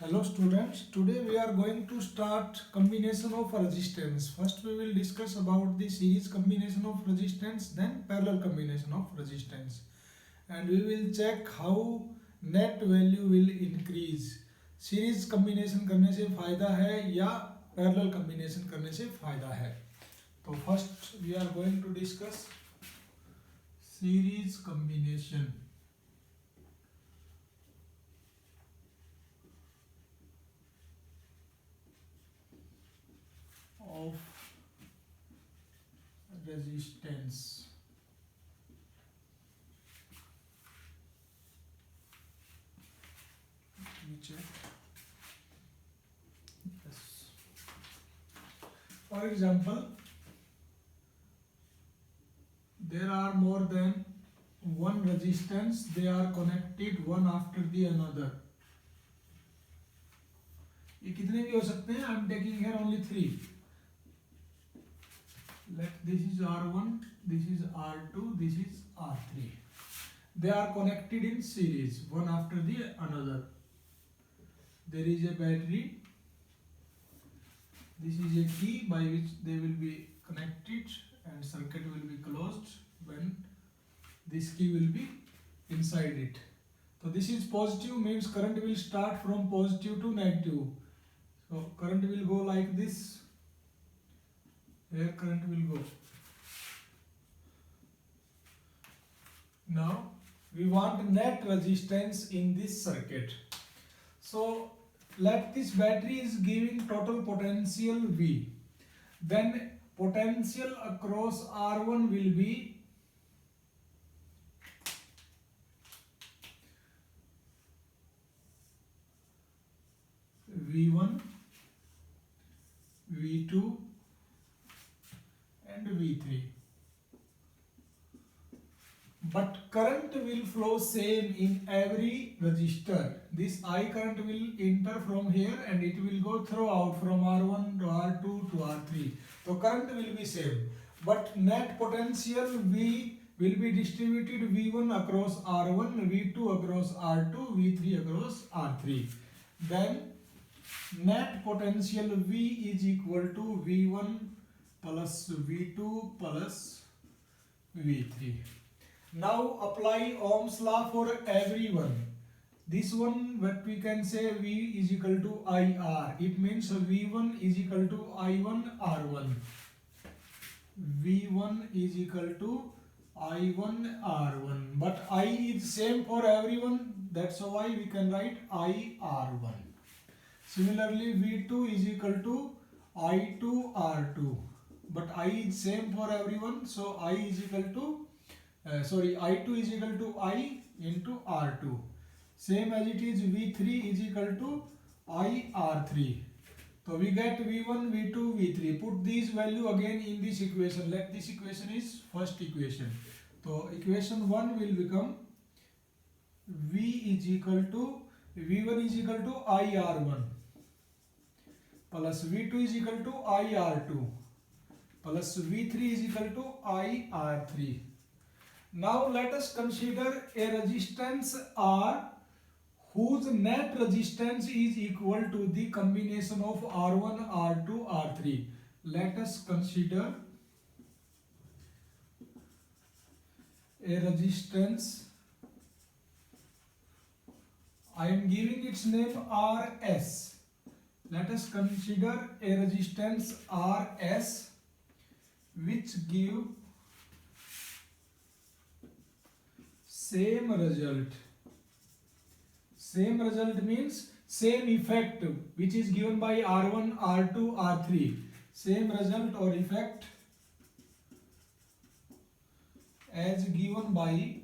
Hello students, today we are going to start combination of resistance. First we will discuss about the series combination of resistance, then parallel combination of resistance. And we will check how net value will increase. Series combination करने से फायदा है या parallel combination करने से फायदा है. तो first we are going to discuss series combination of resistance. Let me check. Yes. For example, there are more than one resistance. They are connected one after the another. ये कितने भी हो सकते हैं? I am taking here only 3. Let this is R1, this is R2, this is R3. They are connected in series, one after the another. There is a battery. This is a key by which they will be connected and circuit will be closed when this key will be inside it. So this is positive, means current will start from positive to negative. So current will go like this. Here current will go. Now we want net resistance in this circuit. So let this battery is giving total potential V. Then potential across R1 will be V1, V2 and V3. But current will flow same in every resistor. This I current will enter from here and it will go throughout from R1 to R2 to R3. So current will be same. But net potential V will be distributed V1 across R1, V2 across R2, V3 across R3. Then net potential V is equal to V1 plus V2 plus V3. Now apply Ohm's law for everyone. This one, what we can say, V is equal to IR. It means V1 is equal to I1 R1. V1 is equal to I1 R1. But I is same for everyone. That's why we can write I R1. Similarly, V2 is equal to I2 R2. But I is same for everyone. So I is equal to I2 is equal to I into R2. Same as it is V3 is equal to I R3. So we get V1, V2, V3. Put these value again in this equation. Let this equation is first equation. So equation 1 will become V is equal to V1 is equal to I R1 plus V2 is equal to I R2 plus V3 is equal to I R3. Now let us consider a resistance R whose net resistance is equal to the combination of R1, R2, R3. Let us consider a resistance. I am giving its name RS. Let us consider a resistance RS which give same result. Same result means same effect which is given by R1, R2, R3. Same result or effect as given by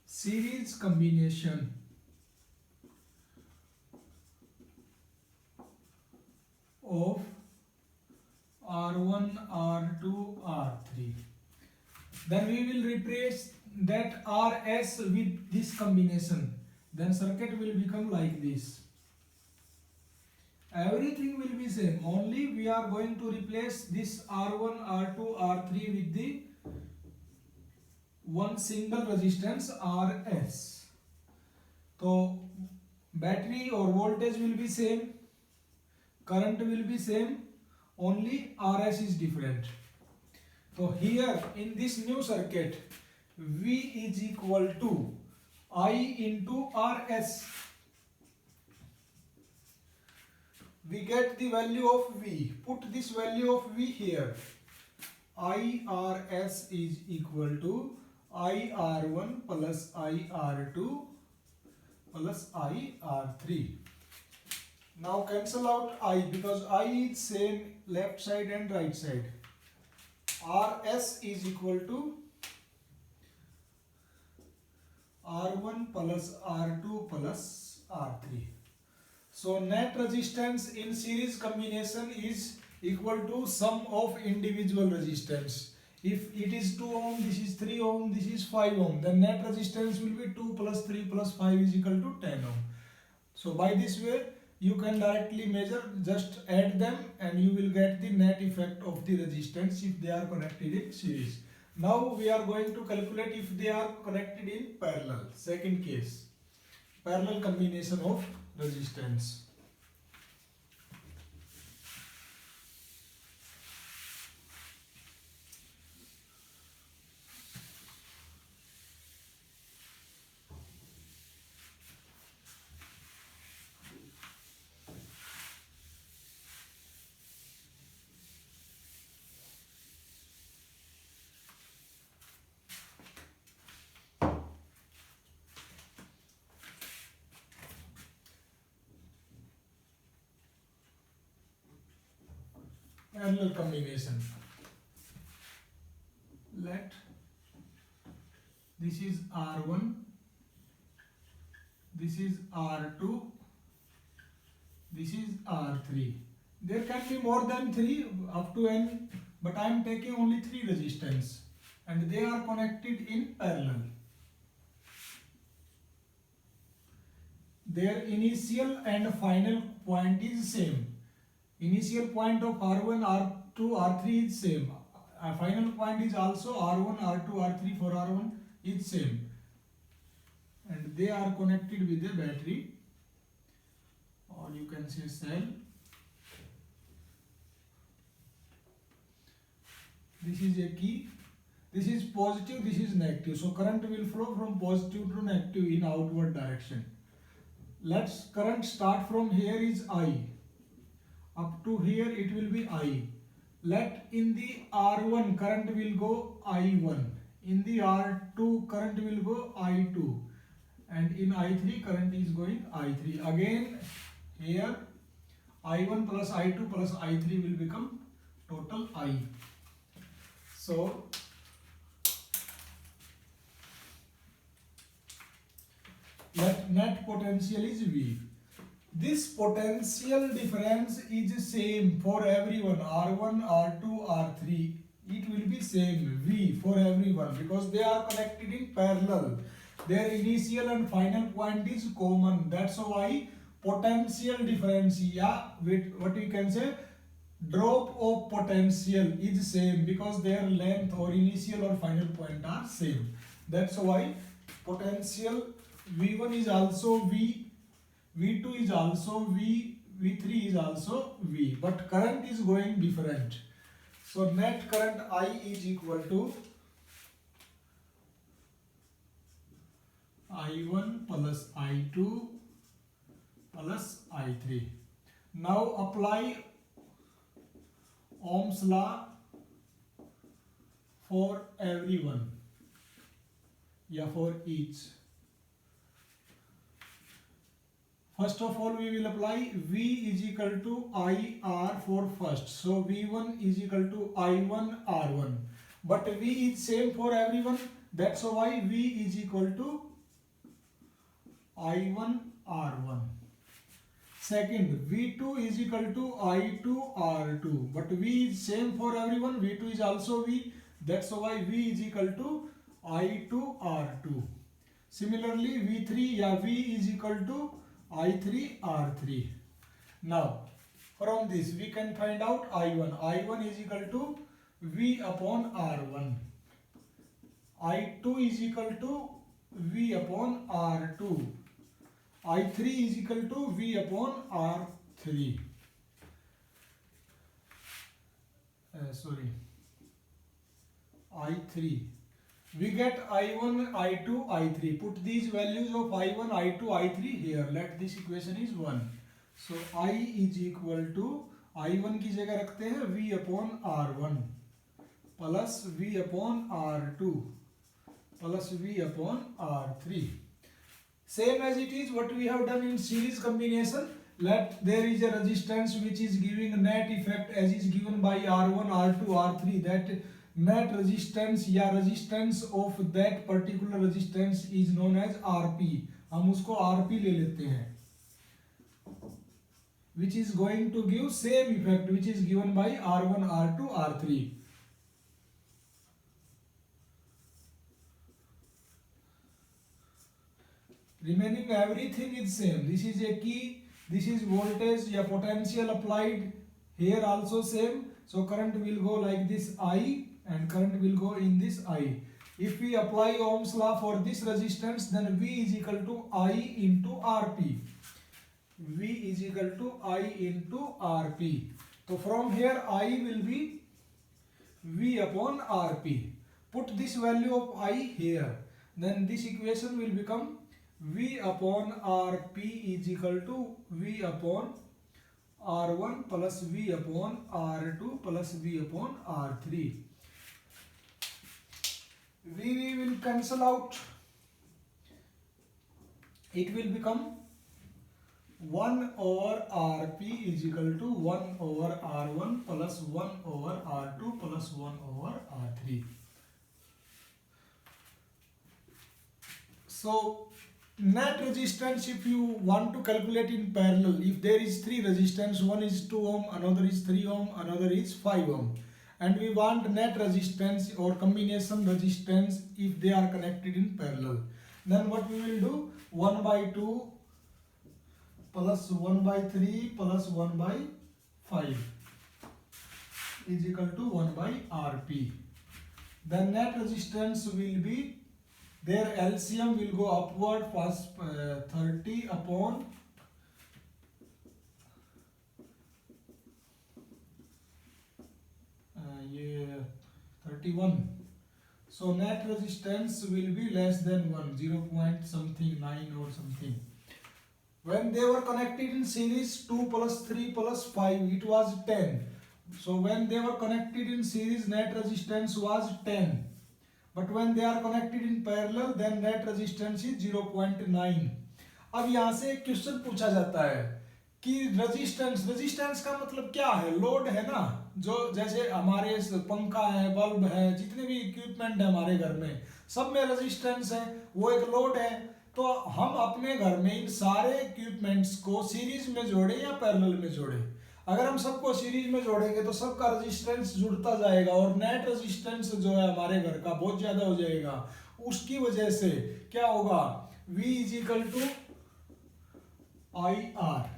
series combination of R1, R2, R3. Then we will replace that RS with this combination. Then circuit will become like this. Everything will be same. Only we are going to replace this R1, R2, R3 with the one single resistance RS. तो battery or voltage will be same, current will be same, only RS is different. So here in this new circuit, V is equal to I into RS. We get the value of V. Put this value of V here. IRS is equal to IR1 plus IR2 plus IR3. Now cancel out I, because I is same left side and right side. RS is equal to R1 plus R2 plus R3. So net resistance in series combination is equal to sum of individual resistance. If it is 2 ohm, this is 3 ohm, this is 5 ohm, then net resistance will be 2 plus 3 plus 5 is equal to 10 ohm. So by this way, you can directly measure, just add them and you will get the net effect of the resistance if they are connected in series. Now we are going to calculate if they are connected in parallel. Second case, parallel combination of resistance. Parallel combination. Let this is R1, this is R2, this is R3. There can be more than 3 up to n, but I am taking only 3 resistance and they are connected in parallel. Their initial and final point is same. Initial point of R1, R2, R3 is same. Final point is also R1, R2, R3 for R1 is same. And they are connected with a battery, or you can say cell. This is a key. This is positive, this is negative. So current will flow from positive to negative in outward direction. Let's current start from here is I. Up to here it will be I. Let in the R1 current will go I1. In the R2 current will go I2. And in I3 current is going I3. Again here I1 plus I2 plus I3 will become total I. So let net potential is V. This potential difference is same for everyone, R1, R2, R3. It will be same V for everyone because they are connected in parallel. Their initial and final point is common. That's why potential difference, with what we can say, drop of potential is same because their length or initial or final point are same. That's why potential V1 is also V, V2 is also V, V3 is also V, but current is going different. So net current I is equal to I1 plus I2 plus I3. Now apply Ohm's law for everyone, for each. First of all, we will apply V is equal to IR for first. So V1 is equal to I1 R1. But V is same for everyone. That's why V is equal to I1 R1. Second, V2 is equal to I2 R2. But V is same for everyone. V2 is also V. That's why V is equal to I2 R2. Similarly, V3, V is equal to I3 R3. Now from this we can find out I1. I1 is equal to V upon R1. I2 is equal to V upon R2. I3 is equal to V upon R3. Sorry, I3. We get I1, I2, I3. Put these values of I1, I2, I3 here. Let this equation is 1. So I is equal to I1 की जगह रखते हैं V upon R1 plus V upon R2 plus V upon R3. Same as it is what we have done in series combination. Let there is a resistance which is giving net effect as is given by R1, R2, R3. That net resistance या resistance of that particular resistance is known as RP. हम उसको RP ले लेते हैं, which is going to give same effect which is given by R1, R2, R3. Remaining everything is same. This is a key, this is voltage या potential applied, here also same. So current will go like this I and current will go in this I. If we apply Ohm's law for this resistance, then V is equal to I into Rp. V is equal to I into Rp. So from here I will be V upon Rp. Put this value of I here. Then this equation will become V upon Rp is equal to V upon R1 plus V upon R2 plus V upon R3. V will cancel out. It will become 1 over Rp is equal to 1 over R1 plus 1 over R2 plus 1 over R3. So net resistance, if you want to calculate in parallel, if there is 3 resistance, one is 2 ohm, another is 3 ohm, another is 5 ohm, and we want net resistance or combination resistance if they are connected in parallel, then what we will do, 1 by 2 plus 1 by 3 plus 1 by 5 is equal to 1 by Rp. The net resistance will be, their LCM will go upward first 30 upon 31. So net resistance will be less than 1, 0 point something 9 or something. When they were connected in series, 2 plus 3 plus 5, it was 10. So when they were connected in series, net resistance was 10. But when they are connected in parallel, then net resistance is 0.9. अब यहाँ से एक question पूछा जाता है कि resistance का मतलब क्या है? लोड है ना, जो जैसे हमारे पंखा है, बल्ब है, जितने भी इक्विपमेंट है हमारे घर में, सब में रेजिस्टेंस है, वो एक लोड है. तो हम अपने घर में इन सारे इक्विपमेंट्स को सीरीज में जोड़े या पैरेलल में जोड़े? अगर हम सबको सीरीज में जोड़ेंगे तो सबका रेजिस्टेंस जुड़ता जाएगा और नेट रेजिस्टेंस जो है हमारे घर का बहुत ज्यादा हो जाएगा. उसकी वजह से क्या होगा, V is equal to I R.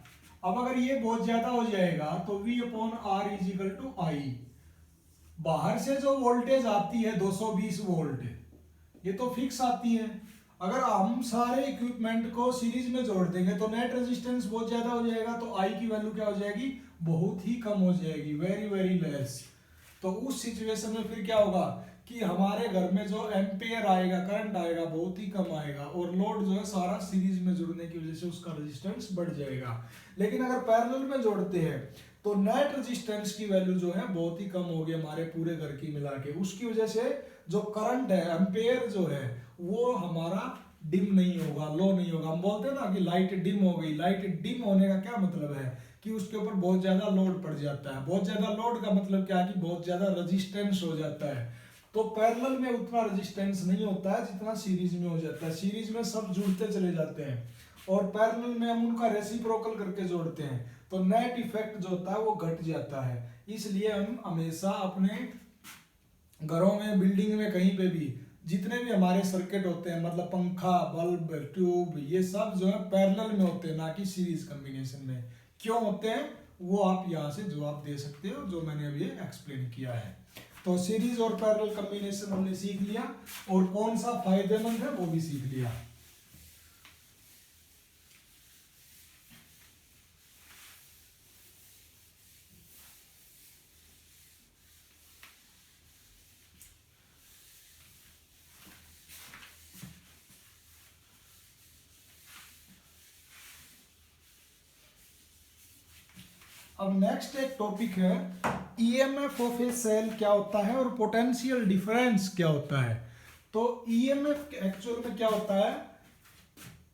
अब अगर ये बहुत ज्यादा हो जाएगा तो V upon R is equal to I. बाहर से जो वोल्टेज आती है 220 वोल्ट, ये तो फिक्स आती है. अगर हम सारे इक्विपमेंट को सीरीज में जोड़ देंगे तो नेट रेजिस्टेंस बहुत ज्यादा हो जाएगा, तो I की वैल्यू क्या हो जाएगी, बहुत ही कम हो जाएगी, वेरी वेरी लेस. तो उस सिचुएशन में फिर क्या होगा कि हमारे घर में जो एम्पियर आएगा, करंट आएगा, बहुत ही कम आएगा और लोड जो है सारा सीरीज में जुड़ने की वजह से उसका रेजिस्टेंस बढ़ जाएगा. लेकिन अगर पैरेलल में जोड़ते हैं तो नेट रेजिस्टेंस की वैल्यू जो है बहुत ही कम होगी हमारे पूरे घर की मिला के. उसकी वजह से जो करंट है, एम्पियर जो है, वो हमारा डिम नहीं होगा, लो नहीं होगा. हम बोलते हैं ना कि लाइट डिम हो गई. लाइट डिम होने का क्या मतलब है कि उसके ऊपर बहुत ज्यादा लोड पड़ जाता है. बहुत ज्यादा लोड का मतलब क्या है कि बहुत ज्यादा रेजिस्टेंस हो जाता है. तो पैरेलल में उतना रेजिस्टेंस नहीं होता है जितना सीरीज में हो जाता है. सीरीज में सब जुड़ते चले जाते हैं और पैरेलल में हम उनका रेसिप्रोकल करके जोड़ते हैं, तो नेट इफेक्ट जो होता है वो घट जाता है. इसलिए हम हमेशा अपने घरों में, बिल्डिंग में, कहीं पे भी जितने भी हमारे सर्किट होते हैं, मतलब पंखा, बल्ब, ट्यूब, ये सब जो है पैरेलल में होते हैं, ना कि सीरीज कॉम्बिनेशन में. क्यों होते हैं वो आप यहाँ से जवाब दे सकते हो, जो मैंने अभी एक्सप्लेन किया है. तो सीरीज और पैरेलल कॉम्बिनेशन हमने सीख लिया और कौन सा फायदेमंद है वो भी सीख लिया. अब नेक्स्ट एक टॉपिक है ईएमएफ ऑफ ए सेल क्या होता है और पोटेंशियल डिफरेंस क्या होता है। तो ईएमएफ एक्चुअल में क्या होता है,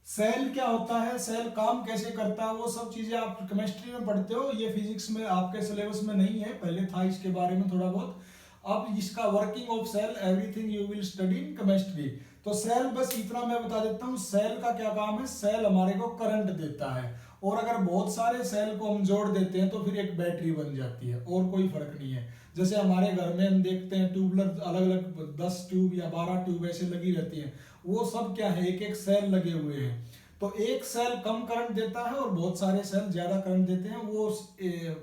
सेल क्या होता है, सेल काम कैसे करता है, वो सब चीजें आप केमिस्ट्री में पढ़ते हो, ये फिजिक्स में आपके सिलेबस में नहीं है, पहले था इसके बारे में थोड़ा बहुत। अब इसका working of cell everything you will study in chemistry. तो सेल बस इतना मैं बता देता हूँ, सेल का क्या काम है, सेल हमारे को करंट देता है और अगर बहुत सारे सेल को हम जोड़ देते हैं तो फिर एक बैटरी बन जाती है और कोई फर्क नहीं है। जैसे हमारे घर में हम देखते हैं ट्यूबलर अलग अलग 10 ट्यूब या 12 ट्यूब ऐसे लगी रहती है, वो सब क्या है, एक एक सेल लगे हुए हैं। तो एक सेल कम करंट देता है और बहुत सारे सेल ज्यादा करंट देते हैं, वो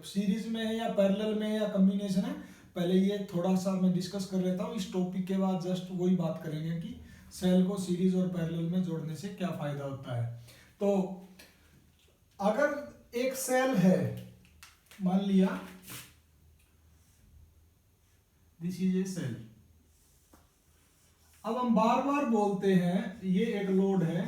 सीरीज में है या पैरेलल में है या कॉम्बिनेशन है। पहले ये थोड़ा सा मैं डिस्कस कर लेता हूँ, इस टॉपिक के बाद जस्ट वही बात करेंगे कि सेल को सीरीज और पैरेलल में जोड़ने से क्या फायदा होता है। तो अगर एक सेल है, मान लिया दिस इज ए सेल, अब हम बार बार बोलते हैं ये एक लोड है,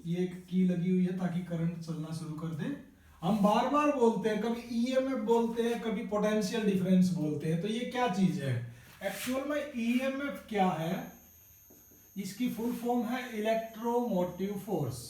ये एक की लगी हुई है ताकि करंट चलना शुरू कर दे। हम बार बार बोलते हैं, कभी ईएमएफ बोलते हैं, कभी पोटेंशियल डिफरेंस बोलते हैं। तो ये क्या चीज है एक्चुअल में, ईएमएफ क्या है, इसकी फुल फॉर्म है इलेक्ट्रोमोटिव फोर्स।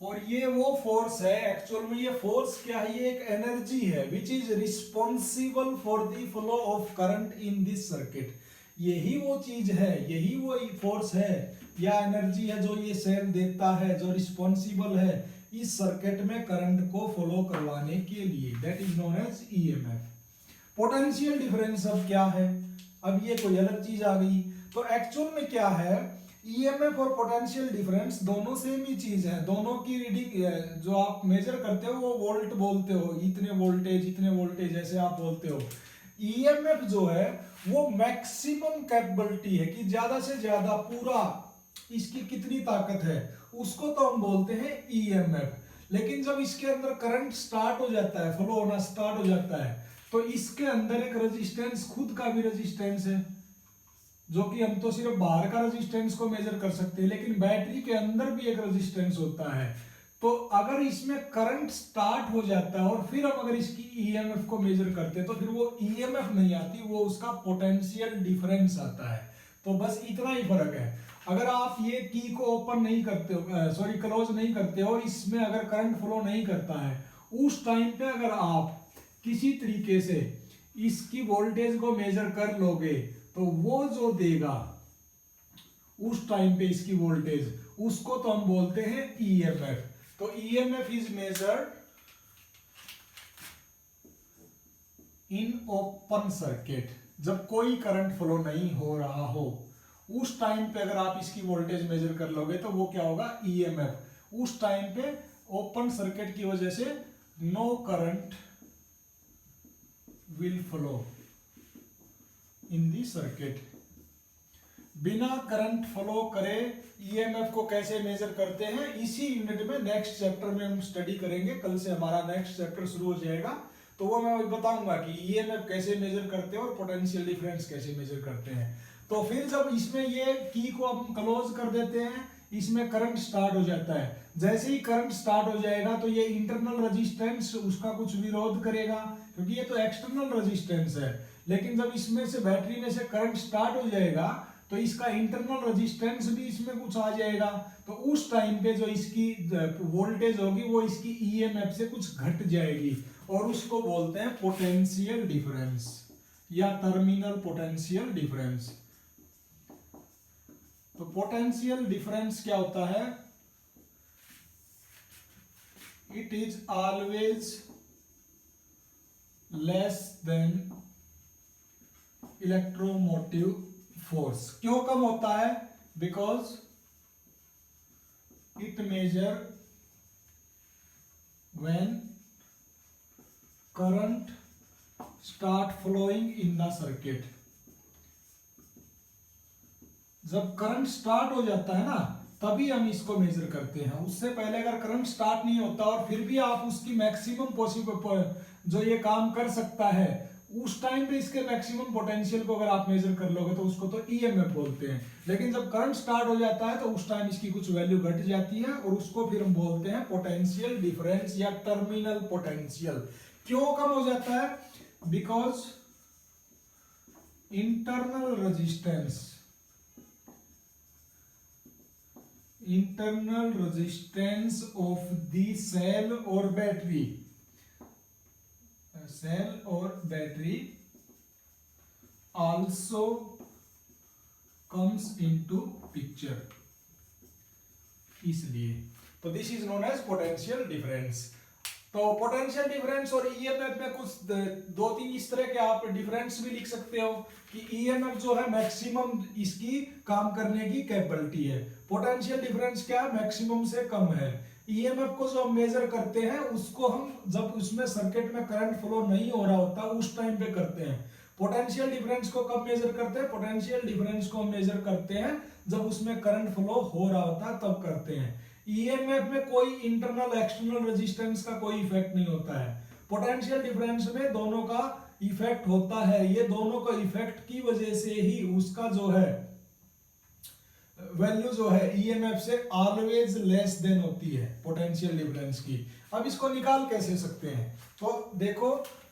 और ये वो फोर्स है, एक्चुअल में ये फोर्स क्या है, ये एक एनर्जी है which is responsible for the flow of current in this circuit. यही वो चीज है, यही वो फोर्स है या एनर्जी है जो ये सेल देता है, जो रिस्पॉन्सिबल है इस सर्किट में करंट को फॉलो करवाने के लिए, that is known as EMF. Potential difference अब क्या है, अब ये कोई अलग चीज आ गई। तो एक्चुअल में क्या है, ईएमएफ और पोटेंशियल डिफरेंस दोनों सेम ही चीज है, दोनों की रीडिंग जो आप मेजर करते हो वो वोल्ट बोलते हो, इतने वोल्टेज ऐसे आप बोलते हो। ईएमएफ जो है वो मैक्सिमम कैपेबिलिटी है कि ज्यादा से ज्यादा पूरा इसकी कितनी ताकत है, उसको तो हम बोलते हैं ईएमएफ। लेकिन जब इसके अंदर करंट स्टार्ट हो जाता है, फ्लो होना स्टार्ट हो जाता है, तो इसके अंदर एक रेजिस्टेंस, खुद का भी रेजिस्टेंस है, जो कि हम तो सिर्फ बाहर का रेजिस्टेंस को मेजर कर सकते हैं, लेकिन बैटरी के अंदर भी एक रेजिस्टेंस होता है। तो अगर इसमें करंट स्टार्ट हो जाता है और फिर हम अगर इसकी ईएमएफ को मेजर करते हैं तो फिर वो ईएमएफ नहीं आती, वो उसका पोटेंशियल डिफरेंस आता है। तो बस इतना ही फर्क है। अगर आप ये की को ओपन नहीं करते हो, सॉरी क्लोज नहीं करते हो, और इसमें अगर करंट फ्लो नहीं करता है, उस टाइम पे अगर आप किसी तरीके से इसकी वोल्टेज को मेजर कर लोगे तो वो जो देगा उस टाइम पे इसकी वोल्टेज, उसको तो हम बोलते हैं ईएमएफ। तो EMF is measured in open circuit, जब कोई करंट फ्लो नहीं हो रहा हो उस टाइम पे अगर आप इसकी वोल्टेज मेजर कर लोगे तो वो क्या होगा, ईएमएफ। उस टाइम पे ओपन सर्किट की वजह से no current will flow in the circuit. बिना करंट फ्लो करे ईएमएफ को कैसे मेजर करते हैं, इसी यूनिट में नेक्स्ट चैप्टर में हम स्टडी करेंगे। कल से हमारा नेक्स्ट चैप्टर शुरू हो जाएगा, तो वो मैं बताऊंगा कि ईएमएफ कैसे मेजर करते हैं और पोटेंशियल डिफरेंस कैसे मेजर करते हैं। तो फिर जब इसमें ये की को हम क्लोज कर देते हैं, इसमें करंट स्टार्ट हो जाता है। जैसे ही करंट स्टार्ट हो जाएगा तो ये इंटरनल रेजिस्टेंस उसका कुछ विरोध करेगा, क्योंकि ये तो एक्सटर्नल रेजिस्टेंस है। लेकिन जब इसमें से बैटरी में से करंट स्टार्ट हो जाएगा तो इसका इंटरनल रेजिस्टेंस भी इसमें कुछ आ जाएगा। तो उस टाइम पे जो इसकी वोल्टेज होगी वो इसकी ईएमएफ से कुछ घट जाएगी और उसको बोलते हैं पोटेंशियल डिफरेंस या टर्मिनल पोटेंशियल डिफरेंस। तो पोटेंशियल डिफरेंस क्या होता है, it is always less than electromotive force. क्यों कम होता है, because it measure when current start flowing in the circuit. जब करंट स्टार्ट हो जाता है ना तभी हम इसको मेजर करते हैं, उससे पहले अगर करंट स्टार्ट नहीं होता और फिर भी आप उसकी मैक्सिमम पॉसिबल जो ये काम कर सकता है उस टाइम पे इसके मैक्सिमम पोटेंशियल को अगर आप मेजर कर लोगे तो उसको तो ईएमएफ बोलते हैं। लेकिन जब करंट स्टार्ट हो जाता है तो उस टाइम इसकी कुछ वैल्यू घट जाती है और उसको फिर हम बोलते हैं पोटेंशियल डिफरेंस या टर्मिनल पोटेंशियल। क्यों कम हो जाता है? Because internal resistance of the cell और battery also comes into picture, इसलिए तो this is known as potential difference. तो पोटेंशियल डिफरेंस और ईएमएफ में कुछ दो तीन इस तरह के आप डिफरेंस भी लिख सकते हो कि ईएमएफ जो है मैक्सिमम इसकी काम करने की कैपेबिलिटी है, पोटेंशियल डिफरेंस क्या है? मैक्सिमम से कम है। ईएमएफ को जो हम मेजर करते हैं उसको हम जब उसमें सर्किट में करंट फ्लो नहीं हो रहा होता उस टाइम पे करते हैं। पोटेंशियल डिफरेंस को कब मेजर करते हैं? पोटेंशियल डिफरेंस को मेजर करते हैं जब उसमें करंट फ्लो हो रहा होता है तब करते हैं। ईएमएफ में कोई इंटरनल एक्सटर्नल रेजिस्टेंस का कोई इफेक्ट नहीं होता है। पोटेंशियल डिफरेंस में दोनों का इफेक्ट होता है। ये दोनों का इफेक्ट की वजह से ही उसका जो है वैल्यू जो है ईएमएफ से ऑलवेज लेस देन होती है पोटेंशियल डिफरेंस की। अब इसको निकाल कैसे सकते हैं? तो देखो,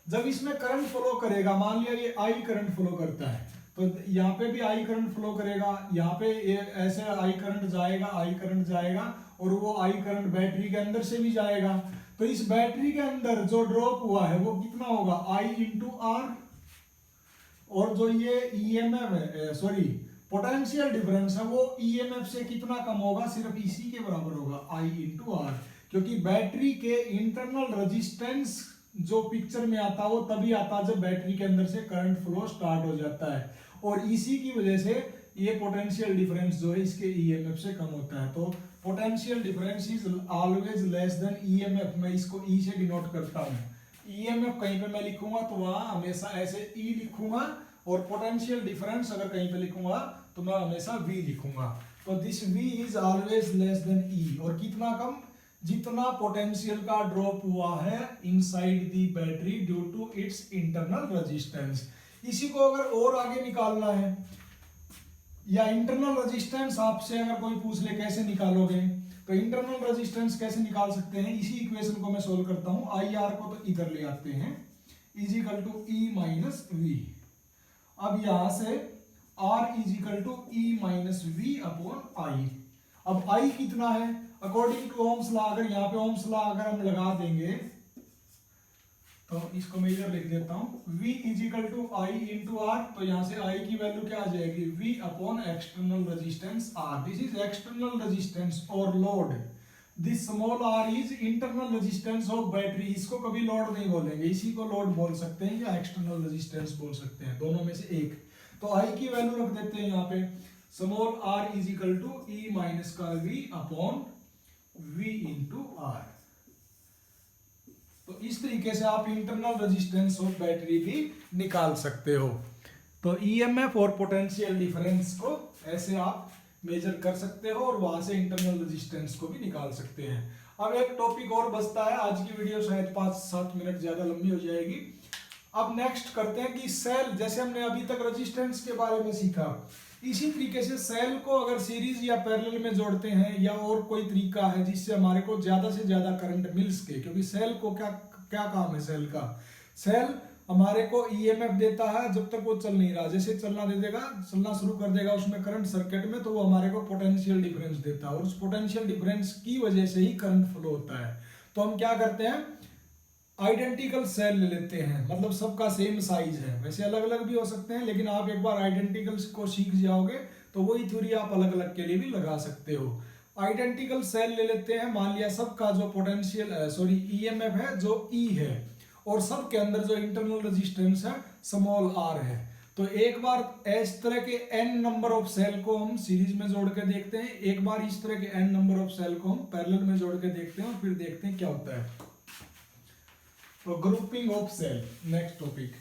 जब इसमें करंट फ्लो करेगा, मान लिया ये आई करंट फ्लो करता है तो यहाँ पे भी आई करंट फ्लो करेगा, यहाँ पे ये ऐसे आई करंट जाएगा और वो आई करंट बैटरी के अंदर से भी जाएगा। तो इस बैटरी के अंदर जो ड्रॉप हुआ है वो कितना होगा? आई इंटू आर। और जो ये ईएमएफ है, सॉरी पोटेंशियल डिफरेंस है, वो ईएमएफ से कितना कम होगा? सिर्फ इसी के बराबर होगा, आई इंटू आर। क्योंकि बैटरी के इंटरनल रेजिस्टेंस जो पिक्चर में आता है वो तभी आता है जब बैटरी के अंदर से करंट फ्लो स्टार्ट हो जाता है, और इसी की वजह से ये पोटेंशियल डिफरेंस जो है इसके ईएमएफ से कम होता है। तो potential difference is always less then EMF. मैं इसको ई से डिनोट करता हूँ। ईएमएफ कहीं पे मैं लिखूंगा तो वहां हमेशा ऐसे ई लिखूंगा, और पोटेंशियल डिफरेंस अगर कहीं पे लिखूंगा तो मैं हमेशा वी लिखूंगा। तो this V is always less than E. और कितना कम? जितना पोटेंशियल का ड्रॉप हुआ है inside the battery due to its internal resistance. इसी को अगर और आगे निकालना है, या इंटरनल रेजिस्टेंस आपसे अगर कोई पूछ ले कैसे निकालोगे, तो इंटरनल रेजिस्टेंस कैसे निकाल सकते हैं? इसी इक्वेशन को मैं सोल्व करता हूं। आई आर को तो इधर ले आते हैं, is equal to E minus V. अब यहां से R is equal to E minus V upon I. अब आई कितना है? अकॉर्डिंग टू ओम्स लॉ, अगर यहाँ पे ओम्स लॉ अगर हम लगा देंगे तो इसको मैं इधर लिख देता हूं, V is equal to I into R. तो यहां से I की वैल्यू क्या आ जाएगी? V upon external resistance R। This is external resistance और load. This small r is internal resistance of battery. इसको कभी लोड नहीं बोलेंगे, इसी को लोड बोल सकते हैं या एक्सटर्नल रेजिस्टेंस बोल सकते हैं, दोनों में से एक। तो I की वैल्यू रख देते हैं यहाँ पे, small r is equal to E minus का V upon V into R. तो इस तरीके से आप इंटरनल रेजिस्टेंस ऑफ बैटरी भी निकाल सकते हो। तो ईएमएफ और पोटेंशियल डिफरेंस को ऐसे आप मेजर कर सकते हो और वहां से इंटरनल रेजिस्टेंस को भी निकाल सकते हैं। अब एक टॉपिक और बचता है, आज की वीडियो शायद 5-7 मिनट ज्यादा लंबी हो जाएगी। अब नेक्स्ट करते हैं कि सेल, जैसे हमने अभी तक रेजिस्टेंस के बारे में सीखा, इसी तरीके से सेल को अगर सीरीज या पैरेलल में जोड़ते हैं, या और कोई तरीका है जिससे हमारे को ज्यादा से ज्यादा करंट मिल सके। क्योंकि सेल को क्या काम है? सेल का, सेल हमारे को ईएमएफ देता है जब तक वो चल नहीं रहा। जैसे चलना शुरू कर देगा उसमें करंट सर्किट में, तो वो हमारे को पोटेंशियल डिफरेंस देता है, और उस पोटेंशियल डिफरेंस की वजह से ही करंट फ्लो होता है। तो हम क्या करते हैं, आइडेंटिकल सेल ले लेते हैं, मतलब सबका सेम साइज है। वैसे अलग अलग भी हो सकते हैं, लेकिन आप एक बार आइडेंटिकल को सीख जाओगे तो वही थ्योरी आप अलग अलग के लिए भी लगा सकते हो। आइडेंटिकल सेल ले लेते हैं, मान लिया सबका जो पोटेंशियल ईएमएफ है जो ई है, और सब के अंदर जो इंटरनल रेजिस्टेंस है स्मॉल आर है। तो एक बार इस तरह के n नंबर ऑफ सेल को हम सीरीज में जोड़ के देखते हैं, एक बार इस तरह के n नंबर ऑफ सेल को हम पैरेलल में जोड़ के देखते हैं, और फिर देखते हैं क्या होता है। तो grouping of cell, next topic.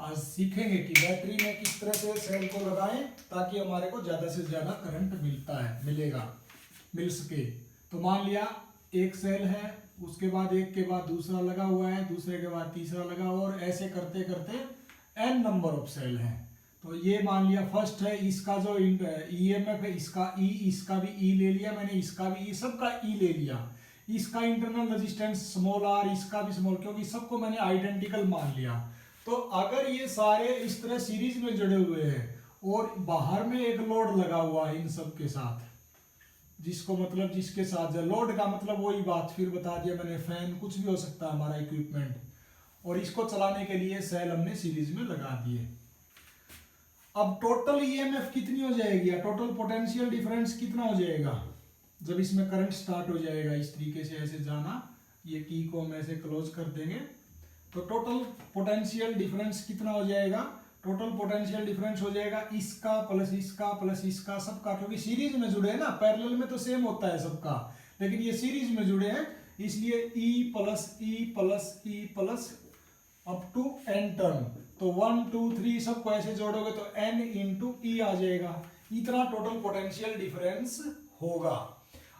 आज सीखेंगे कि बैटरी में किस तरह से सेल को लगाएं ताकि हमारे को ज़्यादा से ज़्यादा करंट मिल सके। तो मान लिया एक सेल है, उसके बाद एक के बाद दूसरा लगा हुआ है, दूसरे के बाद तीसरा लगा हुआ, और ऐसे करते करते n नंबर ऑफ सेल हैं। तो ये मान लिया फर्स्ट है, इसका जो EMF है इसका E, इसका भी E ले लिया मैंने, इसका भी E, सबका E ले लिया। इसका इंटरनल रेजिस्टेंस स्मॉल r, इसका भी स्मॉल, क्योंकि सबको मैंने आइडेंटिकल मान लिया। तो अगर ये सारे इस तरह सीरीज में जुड़े हुए हैं और बाहर में एक लोड लगा हुआ है इन सब के साथ, जिसको मतलब जिसके साथ लोड का मतलब वही बात फिर बता दिया मैंने, फैन कुछ भी हो सकता है हमारा इक्विपमेंट, और इसको चलाने के लिए सेल हमने सीरीज में लगा दिए। अब टोटल EMF कितनी हो जाएगी या टोटल पोटेंशियल डिफरेंस कितना हो जाएगा जब इसमें करंट स्टार्ट हो जाएगा इस तरीके से ऐसे जाना, ये की को हम ऐसे क्लोज कर देंगे। तो टोटल पोटेंशियल डिफरेंस कितना हो जाएगा, टोटल पोटेंशियल डिफरेंस हो जाएगा इसका प्लस इसका सबका, क्योंकि सीरीज में जुड़े हैं ना, पैरेलल में तो सेम होता है सबका, लेकिन ये सीरीज में जुड़े हैं इसलिए E plus up to n term. तो 1 2 3 सबको ऐसे जोड़ोगे तो n इंटू E आ जाएगा, इतना टोटल पोटेंशियल डिफरेंस होगा।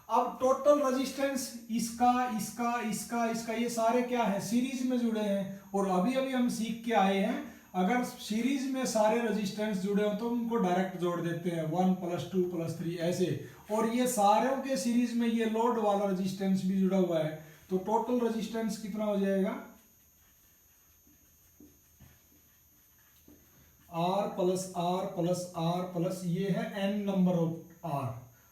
अब टोटल रेजिस्टेंस इसका ये सारे क्या है, सीरीज में जुड़े हैं, और अभी हम सीख के आए हैं अगर सीरीज में सारे रेजिस्टेंस जुड़े हो तो उनको डायरेक्ट जोड़ देते हैं 1 + 2 + 3 ऐसे, और ये सारों के सीरीज में ये लोड वाला रेजिस्टेंस भी जुड़ा हुआ है। तो टोटल रेजिस्टेंस कितना हो जाएगा, R ये है n नंबर ऑफ R,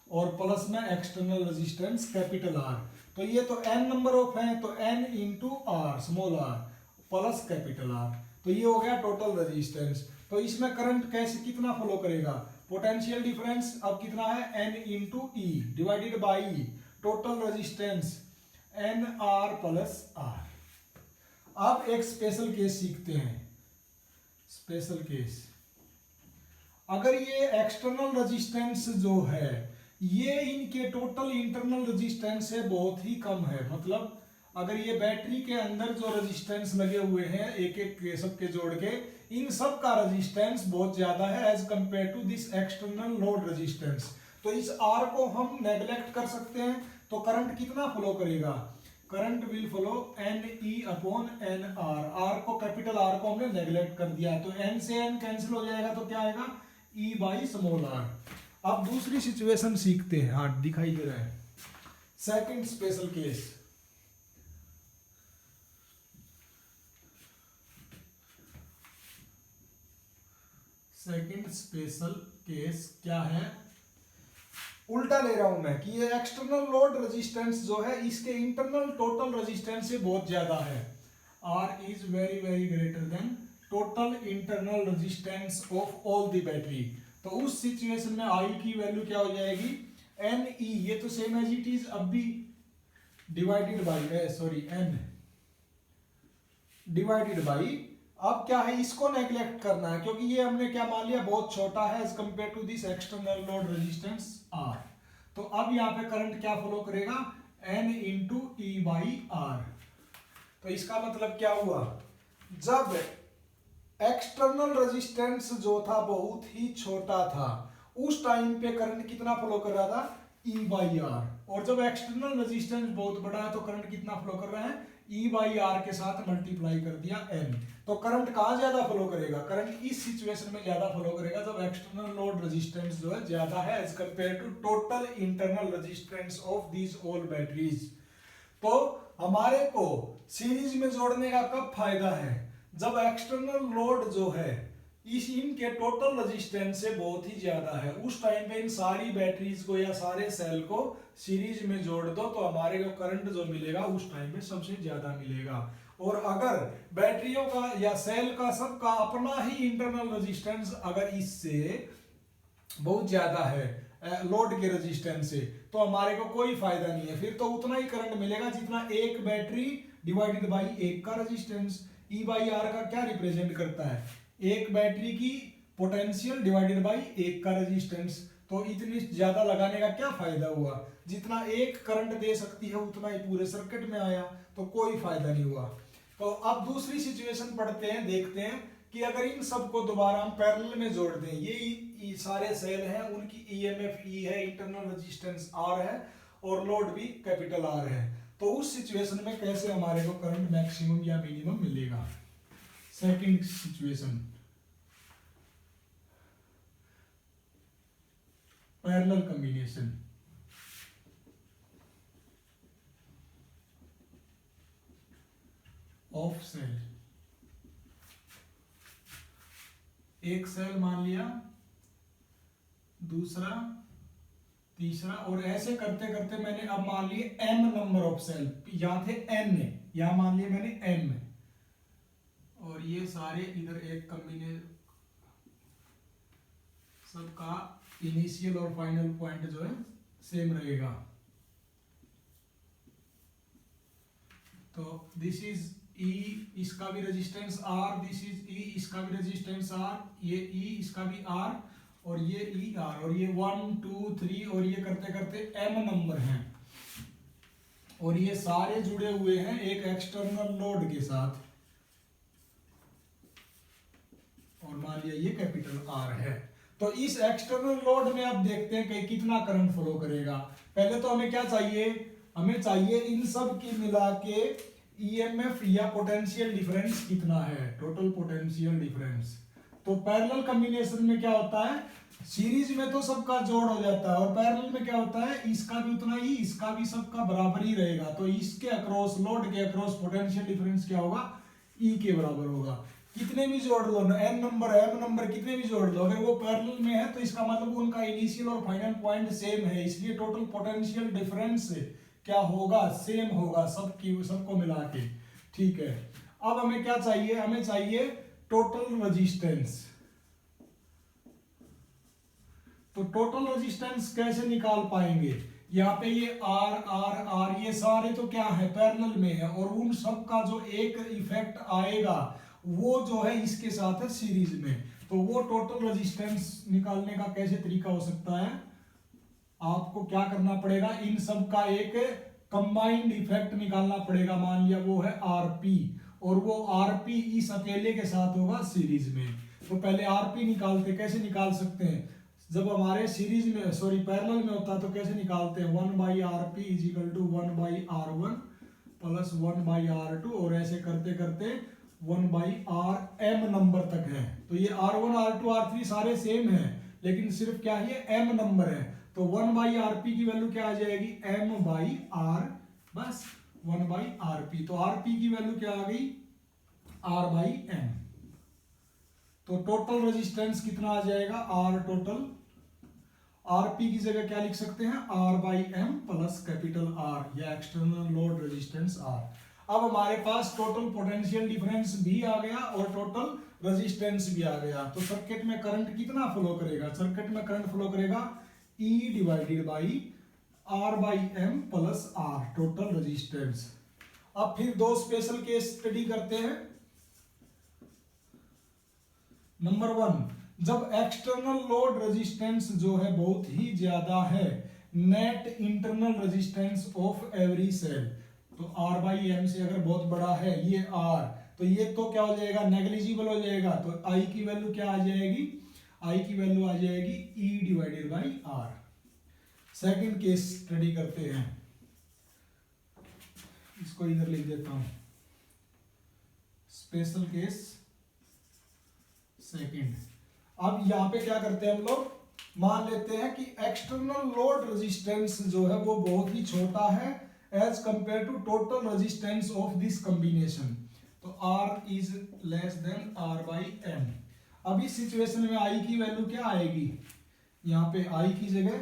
और प्लस में एक्सटर्नल रेजिस्टेंस कैपिटल R। तो ये तो n नंबर ऑफ है, तो n into R small r plus capital R। तो ये हो गया टोटल रेजिस्टेंस। तो इसमें करंट कैसे कितना फ्लो करेगा, पोटेंशियल डिफरेंस अब कितना है, n into E divided by total resistance NR plus R। अब एक स्पेशल केस सीखते हैं। स्पेशल केस, अगर ये एक्सटर्नल रेजिस्टेंस जो है ये इनके टोटल इंटरनल रेजिस्टेंस से बहुत ही कम है, मतलब अगर ये बैटरी के अंदर जो रेजिस्टेंस लगे हुए हैं एक एक के सब के जोड़ के, इन सब का रेजिस्टेंस बहुत ज्यादा है as compare to this external load resistance. तो इस R को हम नेग्लेक्ट कर सकते हैं, तो करंट कितना फ्लो करेगा, current will flow NE/NR। R को कैपिटल R को हमने नेग्लेक्ट कर दिया, तो N से N कैंसिल हो जाएगा, तो क्या आएगा E/r। अब दूसरी सिचुएशन सीखते हैं, हाँ दिखाई दे रहा है। Second special case, second special case क्या है, उल्टा ले रहा हूं मैं कि ये एक्सटर्नल लोड रेजिस्टेंस जो है इसके इंटरनल टोटल रेजिस्टेंस से बहुत ज्यादा है। R is very very greater than total internal resistance of all the battery. तो उस सिचुएशन में I की वैल्यू क्या हो जाएगी, NE, ये तो सेम एज इट इज अब भी divided by N divided by, अब क्या है इसको नेग्लेक्ट करना है क्योंकि ये हमने क्या मान लिया बहुत छोटा है as compare to this external load resistance R। तो अब यहाँ पे करंट क्या फ्लो करेगा, N इंटू E/R। तो इसका मतलब क्या हुआ, जब एक्सटर्नल रेजिस्टेंस जो था बहुत ही छोटा था उस टाइम पे करंट कितना फ्लो कर रहा था, E/R, और जब एक्सटर्नल रेजिस्टेंस बहुत बड़ा है तो करंट कितना फ्लो कर रहा है, E/R के साथ मल्टीप्लाई कर दिया N। तो करंट कहाँ ज्यादा फ्लो करेगा, करंट इस सिचुएशन में ज्यादा फ्लो करेगा जब एक्सटर्नल लोड रेजिस्टेंस जो है ज्यादा है as compare to total internal resistance of these all batteries. तो हमारे को सीरीज में जोड़ने का कब फायदा है, जब एक्सटर्नल लोड जो है इस इनके टोटल रेजिस्टेंस से बहुत ही ज्यादा है, उस टाइम पे इन सारी बैटरीज को या सारे सेल को सीरीज में जोड़ दो तो हमारे को करंट जो मिलेगा उस टाइम पे सबसे ज्यादा मिलेगा। और अगर बैटरियों का या सेल का सबका अपना ही इंटरनल रेजिस्टेंस अगर इससे बहुत ज्यादा है लोड के रेजिस्टेंस से, तो हमारे को कोई फायदा नहीं है, फिर तो उतना ही करंट मिलेगा जितना एक बैटरी डिवाइडेड बाई एक का रेजिस्टेंस। E/R का क्या रिप्रेजेंट करता है, एक बैटरी की पोटेंशियल डिवाइडेड बाई एक का रेजिस्टेंस। तो इतनी ज्यादा लगाने का क्या फायदा हुआ, जितना एक करंट दे सकती है उतना ही पूरे सर्किट में आया, तो कोई फायदा नहीं हुआ। तो अब दूसरी सिचुएशन पढ़ते हैं, देखते हैं कि अगर इन सबको दोबारा हम पैरेलल में जोड़ दें, ये सारे सेल हैं, उनकी ईएमएफ ई है, इंटरनल रेजिस्टेंस आर है और लोड भी कैपिटल आर है, तो उस सिचुएशन में कैसे हमारे को करंट मैक्सिमम या मिनिमम मिलेगा। Second situation, parallel combination. Of cell, एक सेल मान लिया, दूसरा, तीसरा, और ऐसे करते करते मैंने अब मान लिए m नंबर ऑफ सेल, यहां थे n, यहां मान लिया मैंने m, और ये सारे इधर एक कॉम्बिनेशन, सबका इनिशियल और फाइनल पॉइंट जो है सेम रहेगा। तो दिस इज E, इसका भी resistance R, this is E, इसका भी रेजिस्टेंस R, ये E, इसका भी R, और ये E R, और ये 1 2 3, और ये करते करते M नंबर हैं, और ये सारे जुड़े हुए हैं एक एक्सटर्नल लोड के साथ, और मान लिया ये कैपिटल R है। तो इस एक्सटर्नल लोड में आप देखते हैं कि कितना करंट फ्लो करेगा। पहले तो हमें क्या चाहिए, हमें चाहिए इन सब की मिला के ईएमएफ या पोटेंशियल डिफरेंस कितना है, टोटल पोटेंशियल डिफरेंस। तो पैरेलल कॉम्बिनेशन में क्या होता है, सीरीज में तो सबका जोड़ हो जाता है, और पैरेलल में क्या होता है, इसका भी उतना ही, इसका भी सबका बराबर ही रहेगा। तो इसके अक्रॉस, लोड के अक्रॉस पोटेंशियल डिफरेंस क्या होगा, ई के बराबर होगा। कितने भी जोड़ लो ना, एन नंबर एम नंबर कितने भी जोड़ लो, अगर वो पैरेलल में है तो इसका मतलब उनका इनिशियल और फाइनल पॉइंट सेम है, इसलिए टोटल पोटेंशियल डिफरेंस क्या होगा, सेम होगा सबको मिला के। ठीक है, अब हमें क्या चाहिए, हमें चाहिए टोटल रेजिस्टेंस। तो टोटल रेजिस्टेंस कैसे निकाल पाएंगे, यहाँ पे ये आर आर आर ये सारे तो क्या है, पैरेलल में है, और उन सब का जो एक इफेक्ट आएगा वो जो है इसके साथ है सीरीज में। तो वो टोटल रेजिस्टेंस निकालने का कैसे तरीका हो सकता है, आपको क्या करना पड़ेगा, इन सब का एक कंबाइंड इफेक्ट निकालना पड़ेगा। मान लिया वो है आरपी, और वो आरपी इस अकेले के साथ होगा सीरीज में। तो पहले आरपी निकालते, कैसे निकाल सकते हैं, जब हमारे सीरीज में सॉरी पैरेलल में होता है तो कैसे निकालते हैं, 1/rp is equal to 1/r1 plus 1/r2, और ऐसे करते करते 1/rm नंबर तक है। तो ये r1 r2 r3 सारे सेम हैं, लेकिन सिर्फ क्या है, m नंबर है। तो 1/rp की वैल्यू क्या आ जाएगी, m/r, बस 1/rp। तो rp की वैल्यू क्या आ गई, r/m। तो टोटल रेजिस्टेंस कितना आ जाएगा, r टोटल, rp की जगह क्या लिख सकते हैं, r/m प्लस कैपिटल R, या एक्सटर्नल लोड रेजिस्टेंस R। अब हमारे पास टोटल पोटेंशियल डिफरेंस भी आ गया और टोटल रेजिस्टेंस भी आ गया। तो सर्किट में करंट कितना फ्लो करेगा, सर्किट में करंट फ्लो करेगा E divided by R/m plus R, total resistance. अब फिर दो स्पेशल केस स्टडी करते हैं। नंबर 1, जब एक्सटर्नल लोड रेजिस्टेंस जो है बहुत ही ज्यादा है, net internal resistance of every cell, तो R/m से अगर बहुत बड़ा है ये R, तो ये तो क्या हो जाएगा, नेग्लिजिबल हो जाएगा। तो I की वैल्यू क्या आ जाएगी, I की वैल्यू आ जाएगी E divided by R। Second case study करते हैं, इसको इधर लिख देता हूं, स्पेशल केस सेकंड। अब यहां पे क्या करते हैं हम लोग, मान लेते हैं कि एक्सटर्नल लोड रेजिस्टेंस जो है वो बहुत ही छोटा है as compare to total resistance of this combination. तो R is less than R/m। अब इस सिचुएशन में I की वैल्यू क्या आएगी, यहाँ पे I की जगह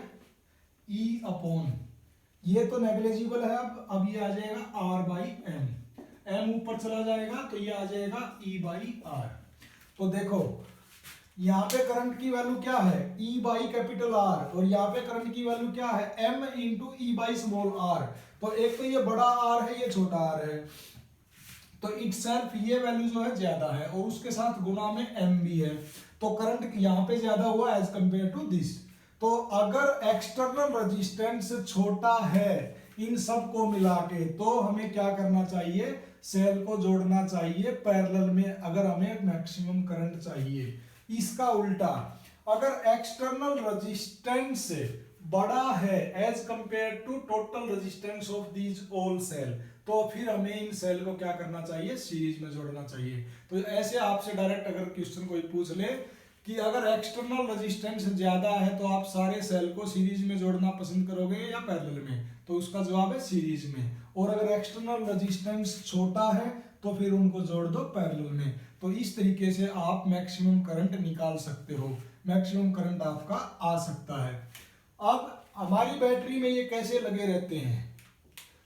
E अपॉन, ये तो नेग्लिजिबल है, अब ये आ जाएगा R/m, m ऊपर चला जाएगा तो ये आ जाएगा E/R। तो देखो यहाँ पे करंट की वैल्यू क्या है, E बाई कैपिटल R, और यहाँ पे करंट की वैल्यू क्या है, M into E by small r। तो एक तो ये बड़ा R है, ये छोटा R है, तो इटसेल्फ ये वैल्यू जो है ज्यादा है, और उसके साथ गुना में M भी है, तो करंट यहाँ पे ज्यादा हुआ एज कंपेयर टू दिस। तो अगर एक्सटर्नल रेजिस्टेंस छोटा है इन सब को मिला के, तो हमें क्या करना चाहिए, सेल को जोड़ना चाहिए पैरेलल में अगर हमें मैक्सिमम करंट चाहिए। इसका उल्टा अगर एक्सटर्नल रेजिस्टेंस बड़ा है as compare to total resistance of these all cell, तो फिर हमें इन सेल को क्या करना चाहिए, सीरीज में जोड़ना चाहिए। तो ऐसे आपसे डायरेक्ट अगर क्वेश्चन कोई पूछ ले कि अगर एक्सटर्नल रेजिस्टेंस ज्यादा है तो आप सारे सेल को सीरीज में जोड़ना पसंद करोगे या पैरेलल में, तो उसका जवाब है सीरीज में। और अगर एक्सटर्नल रेजिस्टेंस छोटा है तो फिर उनको जोड़ दो पैरेलल में। तो इस तरीके से आप मैक्सिमम करंट निकाल सकते हो, मैक्सिमम करंट आपका आ सकता है। अब हमारी बैटरी में ये कैसे लगे रहते हैं,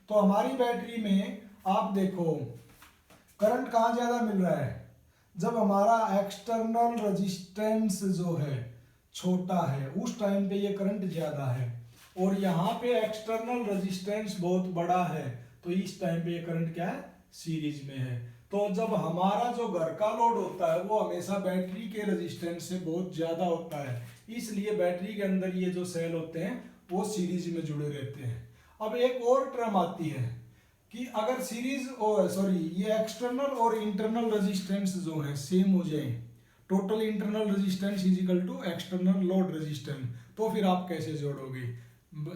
तो हमारी बैटरी में आप देखो करंट कहाँ ज्यादा मिल रहा है, जब हमारा एक्सटर्नल रेजिस्टेंस जो है छोटा है उस टाइम पे ये करंट ज्यादा है, और यहाँ पे एक्सटर्नल रेजिस्टेंस बहुत बड़ा है तो इस टाइम पे ये करंट क्या है, सीरीज में है। तो जब हमारा जो घर का लोड होता है वो हमेशा बैटरी के रेजिस्टेंस से बहुत ज्यादा होता है, इसलिए बैटरी के अंदर ये जो सेल होते हैं वो सीरीज में जुड़े रहते हैं। अब एक और टर्म आती है कि अगर सीरीज और ये एक्सटर्नल और इंटरनल रेजिस्टेंस जो है सेम हो जाए, total internal resistance is equal to external load resistance, तो फिर आप कैसे जोड़ोगे।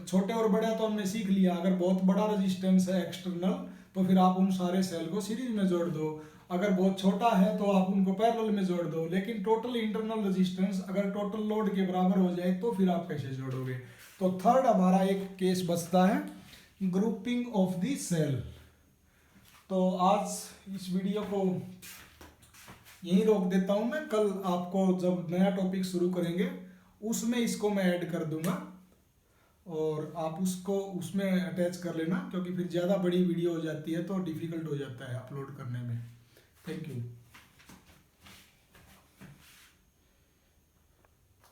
छोटे और बड़े तो हमने सीख लिया, अगर बहुत बड़ा रेजिस्टेंस है एक्सटर्नल तो फिर आप उन सारे सेल को सीरीज में जोड़ दो, अगर बहुत छोटा है तो आप उनको पैरेलल में जोड़ दो। लेकिन टोटल इंटरनल रेजिस्टेंस अगर टोटल लोड के बराबर हो जाए तो फिर आप कैसे जोड़ोगे। तो थर्ड हमारा एक केस बचता है ग्रुपिंग ऑफ द सेल। तो आज इस वीडियो को यहीं रोक देता हूं मैं, कल आपको जब नया टॉपिक शुरू करेंगे उसमें इसको मैं ऐड कर दूंगा और आप उसको उसमें अटैच कर लेना, क्योंकि फिर ज़्यादा बड़ी वीडियो हो जाती है तो डिफ़िकल्ट हो जाता है अपलोड करने में। Thank you.